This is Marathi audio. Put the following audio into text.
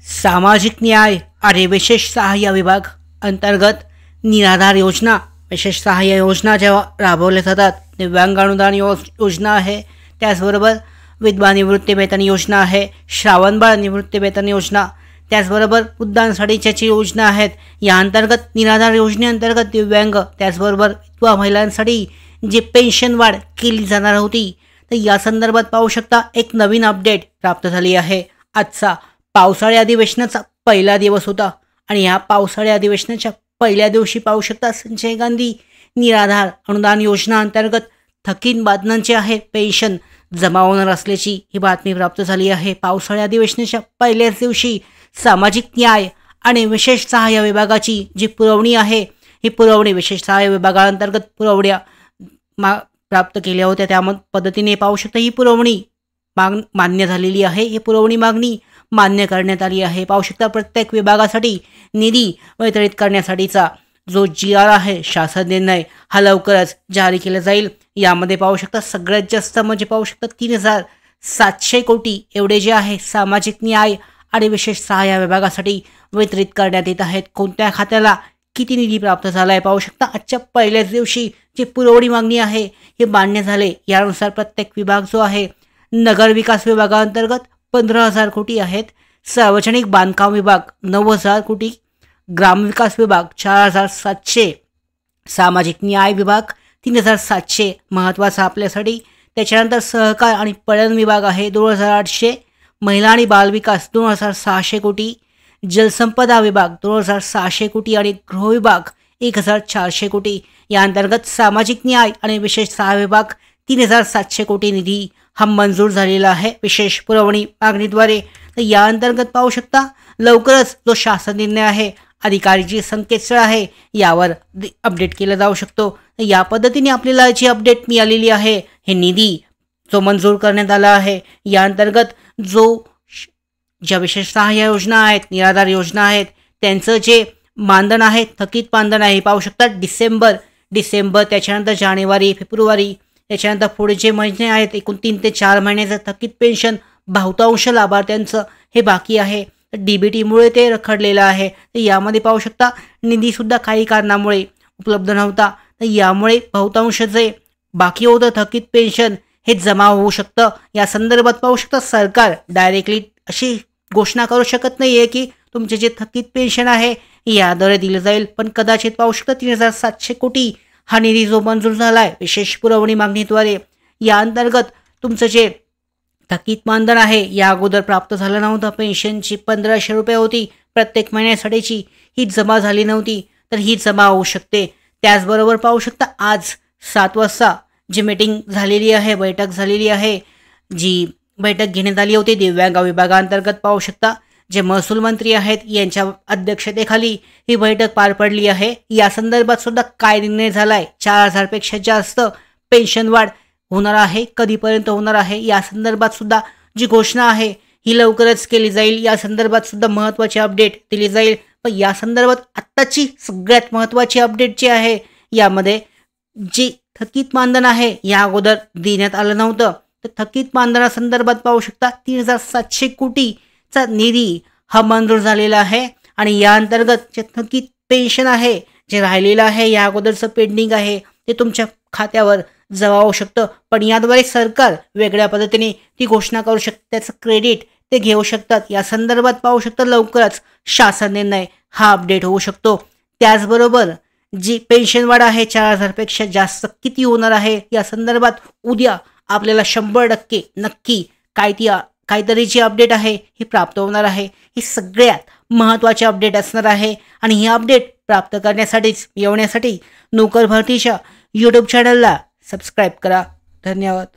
सामाजिक न्याय आणि विशेष सहाय्य विभाग अंतर्गत निराधार योजना, विशेष सहाय्य योजना जेव्हा राबवल्या जातात, दिव्यांग अनुदान योजना आहे, त्याचबरोबर विधवा निवृत्ती वेतन योजना आहे, श्रावणबाळ निवृत्ती वेतन योजना, त्याचबरोबर उद्यानसाठीची योजना आहेत. या अंतर्गत निराधार योजनेअंतर्गत दिव्यांग त्याचबरोबर विधवा महिलांसाठी जी पेन्शन वाढ केली जाणार होती, तर या संदर्भात पाहू शकता एक नवीन अपडेट प्राप्त झाली आहे. आजचा पावसाळी अधिवेशनाचा पहिला दिवस होता आणि या पावसाळी अधिवेशनाच्या पहिल्या दिवशी पाहू शकता संजय गांधी निराधार अनुदान योजना अंतर्गत थकीत बातम्यांचे आहे पेन्शन जमा होणार असल्याची ही बातमी प्राप्त झाली आहे. पावसाळी अधिवेशनाच्या पहिल्याच दिवशी सामाजिक न्याय आणि विशेष सहाय्य विभागाची जी पुरवणी आहे, ही पुरवणी विशेष सहाय्य विभागांतर्गत पुरवण्या प्राप्त केल्या होत्या. त्या पद्धतीने पाहू शकता ही पुरवणी मान्य झालेली आहे. ही पुरवणी मागणी मान्य करण्यात आली आहे. पाहू शकता प्रत्येक विभागासाठी निधी वितरित करण्यासाठीचा जो GR आहे, शासन निर्णय, हा लवकरच जारी केला जाईल. यामध्ये पाहू शकता सगळ्यात जास्त म्हणजे पाहू शकता 3,700 कोटी एवढे जे आहे सामाजिक न्याय आणि विशेष सहाय्य विभागासाठी वितरित करण्यात येत आहेत. कोणत्या खात्याला किती निधी प्राप्त झाला आहे पाहू शकता. आजच्या पहिल्याच दिवशी जी पुरवणी मागणी आहे हे मान्य झाले. यानुसार प्रत्येक विभाग जो आहे, नगर विकास विभागाअंतर्गत 15,000 कोटी आहेत, सार्वजनिक बांधकाम विभाग 9,000 कोटी, ग्रामविकास विभाग 4,700, सामाजिक न्याय विभाग 3,700 महत्त्वाचा आपल्यासाठी. त्याच्यानंतर सहकार आणि पणन विभाग आहे 2,800, महिला आणि बालविकास 2,600 कोटी, जलसंपदा विभाग 2,600 कोटी आणि गृह विभाग 1,400 कोटी. या अंतर्गत सामाजिक न्याय आणि विशेष सहाय्य विभाग 3,700 कोटी निधी हा मंजूर झालेला आहे विशेष पुरवणी मागणीद्वारे. तर या अंतर्गत पाहू शकता लवकरच जो शासन निर्णय आहे, अधिकारीची संकेतस्थळ आहे, यावर अपडेट केला जाऊ शकतो. या पद्धतीने आपल्याला जी अपडेट मिळालेली आहे, हे निधी जो मंजूर करण्यात आला आहे, या अंतर्गत ज्या विशेष सहाय्य योजना आहेत, निराधार योजना आहेत, त्यांचं जे मानधन आहे, थकीत मानधन आहे, पाहू शकता डिसेंबर त्याच्यानंतर जानेवारी, फेब्रुवारी, त्याच्यानंतर पुढे जे महिने आहेत, एकूण 3 ते 4 महिन्याचं थकीत पेन्शन बहुतांश लाभार्थ्यांचं हे बाकी आहे. DBTमुळे ते रखडलेलं आहे. तर यामध्ये पाहू शकता निधीसुद्धा काही कारणामुळे उपलब्ध नव्हता. तर यामुळे बहुतांश जे बाकी होतं थकीत पेन्शन हे जमा होऊ शकतं. या संदर्भात पाहू शकता सरकार डायरेक्टली अशी घोषणा करू शकत नाही आहे की तुमचे जे थकीत पेन्शन आहे याद्वारे दिलं जाईल, पण कदाचित पाहू शकता 3,700 कोटी हा निधी जो मंजूर झाला आहे विशेष पुरवणी मागणीद्वारे, या अंतर्गत तुमचं जे थकीत मानधन आहे या अगोदर प्राप्त झालं नव्हतं, पेन्शनची 1,500 रुपये होती प्रत्येक महिन्यासाठीची, ही जमा झाली नव्हती, तर ही जमा होऊ शकते. त्याचबरोबर पाहू शकता आज 7 वाजता जी मीटिंग झालेली आहे, बैठक झालेली आहे, जी बैठक घेण्यात आली होती दिव्यांग विभागांतर्गत, पाहू शकता जे महसूल मंत्री आहेत यांच्या अध्यक्षतेखाली ही बैठक पार पडली आहे. या संदर्भात सुद्धा काय निर्णय झाला आहे, 4,000 पेक्षा जास्त पेन्शन वाढ होणार आहे, कधीपर्यंत होणार आहे, या संदर्भात सुद्धा जी घोषणा आहे ही लवकरच केली जाईल. या संदर्भात सुद्धा महत्त्वाची अपडेट दिली जाईल. पण या संदर्भात आत्ताची सगळ्यात महत्त्वाची अपडेट जी आहे, यामध्ये जी थकीत मानधन आहे या अगोदर देण्यात आलं नव्हतं, तर थकीत मानधनासंदर्भात पाहू शकता 3,700 कोटीचा निधी हा मंजूर झालेला आहे. आणि या अंतर्गत जे थकीत पेन्शन आहे, जे राहिलेलं आहे, या अगोदरचं पेंडिंग आहे, ते तुमच्या खात्यावर जमा होऊ शकतं. पण याद्वारे सरकार वेगळ्या पद्धतीने ती घोषणा करू शकते, त्याचं क्रेडिट ते घेऊ शकतात. या संदर्भात पाहू शकता लवकरच शासन निर्णय हा अपडेट होऊ शकतो. त्याचबरोबर जी पेन्शन वाढ आहे 4,000 पेक्षा जास्त किती होणार आहे या संदर्भात उद्या आपल्याला 100% नक्की काहीतरी जी अपडेट आहे ही प्राप्त होणार आहे. ही सगळ्यात महत्त्वाची अपडेट असणार आहे आणि ही अपडेट प्राप्त करण्यासाठीच मिळवण्यासाठी नोकर भरतीच्या YouTube चॅनलला सबस्क्राईब करा. धन्यवाद.